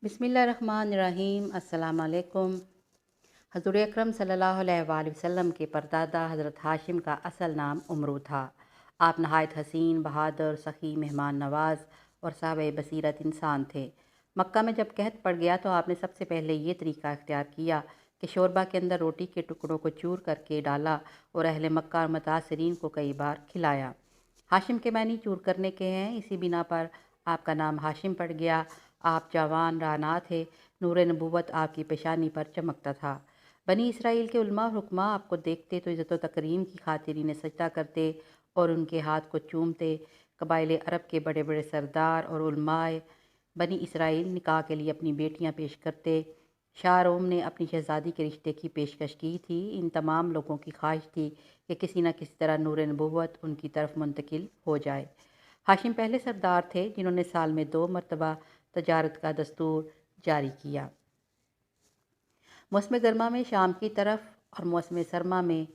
बिस्मिल्लाहिर्रहमानिर्रहीम। अस्सलाम वालेकुम। हज़ूर अकरम सल्लल्लाहु अलैहि वसल्लम के परदादा हज़रत हाशिम का असल नाम उमरू था। आप नहायत हसीन, बहादुर, सखी, मेहमान नवाज और साहिब बसीरत इंसान थे। मक्का में जब कहत पड़ गया तो आपने सबसे पहले ये तरीका इख्तियार किया कि शोरबा के अंदर रोटी के टुकड़ों को चूर करके डाला और अहले मक्का और मुतासिरीन को कई बार खिलाया। हाशिम के मानी चूर करने के हैं, इसी बिना पर आपका नाम हाशिम पड़ गया। आप जवान राना थे, नूर नबूवत आपकी पेशानी पर चमकता था। बनी इसराइल के उलमा और हुक्मा आपको देखते तो इज़्ज़त व तकरीम की खातिर इन्हें सजदा करते और उनके हाथ को चूमते। कबाइल अरब के बड़े बड़े सरदार और उलमाए बनी इसराइल निकाह के लिए अपनी बेटियां पेश करते। शाह रोम ने अपनी शहजादी के रिश्ते की पेशकश की थी। इन तमाम लोगों की ख्वाहिश थी कि किसी न किसी तरह नूर नबूवत उनकी तरफ मुंतकिल हो जाए। हाशिम पहले सरदार थे जिन्होंने साल में 2 मरतबा तजारत का दस्तूर जारी किया। मौसम गर्मा में शाम की तरफ और मौसम सरमा में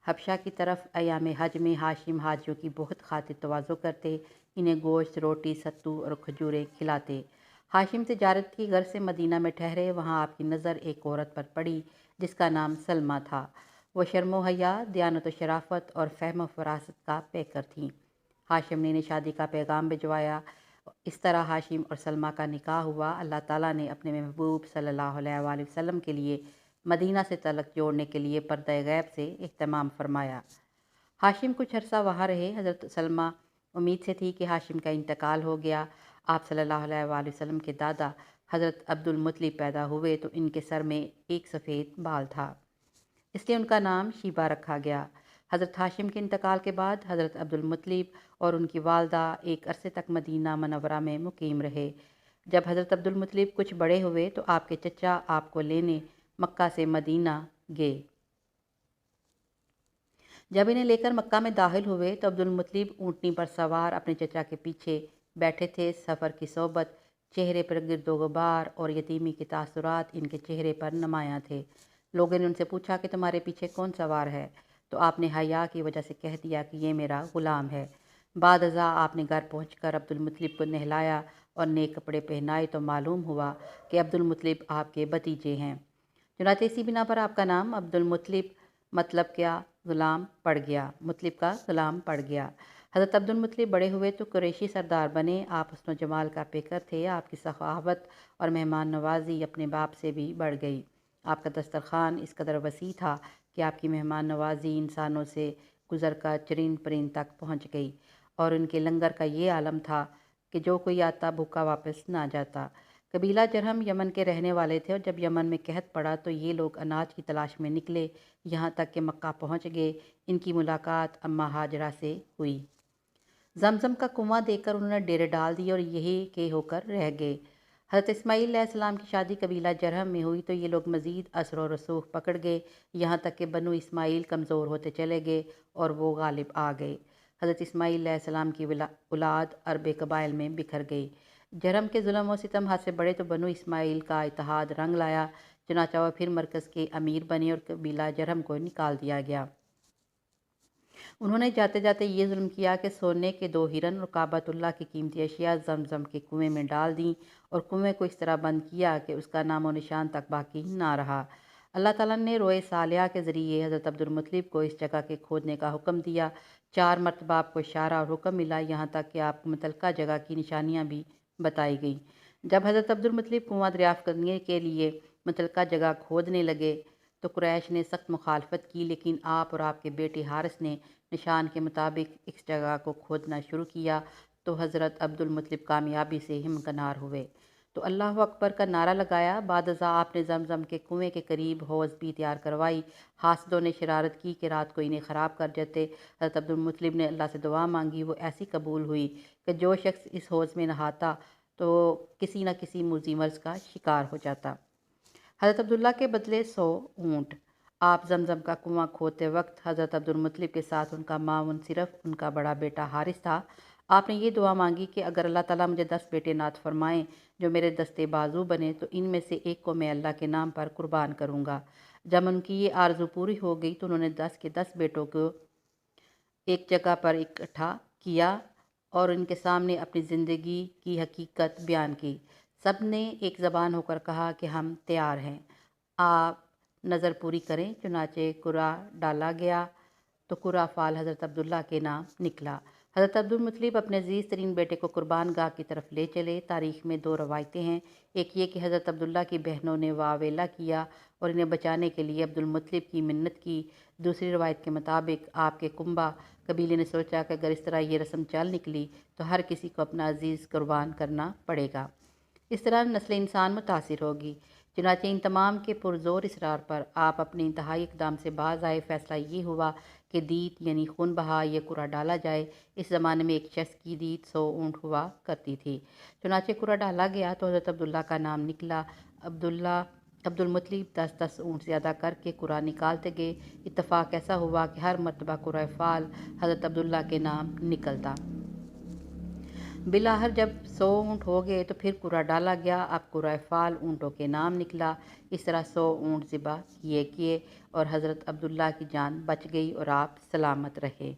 हबशा की तरफ अयाम हज में हाशिम हाजियों की बहुत खातिर तवाज़ो करते। इन्हें गोश्त, रोटी, सत्तू और खजूरें खिलाते। हाशिम तिजारत की गर्ज से मदीना में ठहरे। वहाँ आपकी नज़र एक औरत पर पड़ी जिसका नाम सलमा था। वह शर्म हया, दयानत व शराफत और फ़हम व फरासत का पैकर थीं। हाशिम ने इन्हें शादी का पैगाम भिजवाया। इस तरह हाशिम और सलमा का निकाह हुआ। अल्लाह ताला ने अपने महबूब सल्लल्लाहु अलैहि वसल्लम के लिए मदीना से तलक जोड़ने के लिए पर्दा गैब से इह्तमाम फरमाया। हाशिम कुछ अरसा वहाँ रहे। हज़रत सलमा उम्मीद से थी कि हाशिम का इंतकाल हो गया। आप सल्लल्लाहु अलैहि वसल्लम के दादा हज़रत अब्दुल मुत्तलिब पैदा हुए तो इनके सर में एक सफ़ेद बाल था, इसलिए उनका नाम शीबा रखा गया। हज़रत हाशिम के इंतकाल के बाद हज़रत अब्दुल मुत्तलिब और उनकी वालदा एक अरसे तक मदीना मनव्वरा में मुकीम रहे। जब हज़रत अब्दुल मुत्तलिब कुछ बड़े हुए तो आपके चचा आपको लेने मक्का से मदीना गए। जब इन्हें लेकर मक्का में दाखिल हुए तो अब्दुल मुत्तलिब ऊँटनी पर सवार अपने चचा के पीछे बैठे थे। सफ़र की सोबत, चेहरे पर गिरदो गुबार और यतीमी के तासुरात इनके चेहरे पर नुमायाँ थे। लोगों ने उनसे पूछा कि तुम्हारे पीछे कौन सवार है, तो आपने हया की वजह से कह दिया कि ये मेरा ग़ुलाम है। बाद अज़ा आपने घर पहुँचकर अब्दुल मुत्तलिब को नहलाया और नए कपड़े पहनाए तो मालूम हुआ कि अब्दुल मुत्तलिब आपके भतीजे हैं। चुनांचे इसी बिना पर आपका नाम अब्दुल मुत्तलिब मतलब क्या, ग़ुलाम पड़ गया, मुत्तलिब का ग़ुलाम पड़ गया। हज़रत अब्दुल मुत्तलिब बड़े हुए तो कुरैशी सरदार बने। आप हुस्न जमाल का पेकर थे। आपकी सखावत और मेहमान नवाजी अपने बाप से भी बढ़ गई। आपका दस्तरखान इस कदर वसी था कि आपकी मेहमान नवाजी इंसानों से गुजर कर चरिंद परिंद तक पहुँच गई और उनके लंगर का ये आलम था कि जो कोई आता भूखा वापस ना जाता। कबीला जरहम यमन के रहने वाले थे और जब यमन में कहत पड़ा तो ये लोग अनाज की तलाश में निकले, यहाँ तक कि मक्का पहुँच गए। इनकी मुलाकात अम्मा हाजरा से हुई। जमजम का कुआं देकर उन्होंने डेरे डाल दिए और यही के होकर रह गए। हज़रत इस्माईल अलैहिस्सलाम की शादी कबीला जरहम में हुई तो ये लोग मज़ीद असर और रसूख पकड़ गए, यहाँ तक कि बनु इस्माईल कमज़ोर होते चले गए और वो गालिब आ गए। हज़रत इस्माईल अलैहिस्सलाम की औलाद अरब कबाइल में बिखर गई। जरहम के जुल्म व सितम हद से बड़े तो बनु इस्माईल का इत्तेहाद रंग लाया। चुनांचे वह फिर मरकज़ के अमीर बने और कबीला जरहम को निकाल दिया गया। उन्होंने जाते जाते ये जुल्म किया कि सोने के 2 हिरन और काबतुल्लाह की कीमती अशिया जमजम के कुएं में डाल दी और कुएं को इस तरह बंद किया कि उसका नामो निशान तक बाकी ना रहा। अल्लाह ताला ने रोए सालिया के ज़रिए हज़रत अब्दुल मुत्तलिब को इस जगह के खोदने का हुक्म दिया। 4 मरतबा आपको इशारा और हुक्म मिला, यहाँ तक कि आपको मुतलका जगह की निशानियाँ भी बताई गई। जब हज़रत अब्दुल मुत्तलिब कुआं दरियाफ़्त करने के लिए मुतलका जगह खोदने लगे तो कुरैश ने सख्त मुखालफत की, लेकिन आप और आपके बेटे हारिस ने निशान के मुताबिक इस जगह को खोदना शुरू किया तो हज़रत अब्दुल मुत्तलिब कामयाबी से हिमकनार हुए तो अल्लाह अकबर का नारा लगाया। बाद अज़ा आपने जमजम के कुएं के करीब हौज़ भी तैयार करवाई। हासदों ने शरारत की कि रात को इन्हें ख़राब कर देते। हज़रत अब्दुल मुत्तलिब ने अल्लाह से दुआ मांगी, वो ऐसी कबूल हुई कि जो शख्स इस हौज़ में नहाता तो किसी न किसी मुज़ी मर्ज़ का शिकार हो जाता। हज़रत अब्दुल्ला के बदले 100 ऊँट। आप जमजम का कुआं खोदते वक्त हज़रत अब्दुल मुत्तलिब के साथ उनका माउन सिर्फ उनका बड़ा बेटा हारिस था। आपने ये दुआ मांगी कि अगर अल्लाह ताला मुझे 10 बेटे नात फरमाएँ जो मेरे दस्ते बाजू बने तो इनमें से एक को मैं अल्लाह के नाम पर कुर्बान करूँगा। जब उनकी ये आरज़ू पूरी हो गई तो उन्होंने 10 के 10 बेटों को एक जगह पर इकट्ठा किया और उनके सामने अपनी ज़िंदगी की हकीकत बयान की। سب نے ایک زبان ہو کر کہا کہ ہم تیار ہیں، آپ نظر پوری کریں۔ چنانچہ قرعہ ڈالا گیا تو قرعہ فال حضرت عبداللہ کے نام نکلا۔ حضرت عبدالمطلب اپنے عزیز ترین بیٹے کو قربان گاہ کی طرف لے چلے۔ تاریخ میں دو روایتیں ہیں، ایک یہ کہ حضرت عبداللہ کی بہنوں نے واویلا کیا اور انہیں بچانے کے لیے عبدالمطلب کی منت کی۔ دوسری روایت کے مطابق آپ کے کنبہ قبیلے نے سوچا کہ اگر اس طرح یہ رسم چل نکلی تو ہر کسی کو اپنا عزیز قربان کرنا پڑے گا، اس طرح نسل انسان متاثر ہوگی۔ چنانچہ ان تمام کے پرزور اصرار پر آپ اپنے انتہائی اقدام سے باز آئے۔ فیصلہ یہ ہوا کہ دیت یعنی خون بہا یا قرعہ ڈالا جائے۔ اس زمانے میں ایک شخص کی دیت 100 اونٹ ہوا کرتی تھی۔ چنانچہ قرعہ ڈالا گیا تو حضرت عبداللہ کا نام نکلا۔ عبدالمطلب 10 اونٹ زیادہ کر کے قرعہ نکالتے گئے۔ اتفاق ایسا ہوا کہ ہر مرتبہ قرعہ فال حضرت عبداللہ کے نام نکلتا۔ بالآخر جب 100 اونٹ ہو گئے تو پھر قرعہ ڈالا گیا۔ اب قرعہ فال اونٹوں کے نام نکلا۔ اس طرح 100 اونٹ ذبح کیے اور حضرت عبداللہ کی جان بچ گئی اور آپ سلامت رہے۔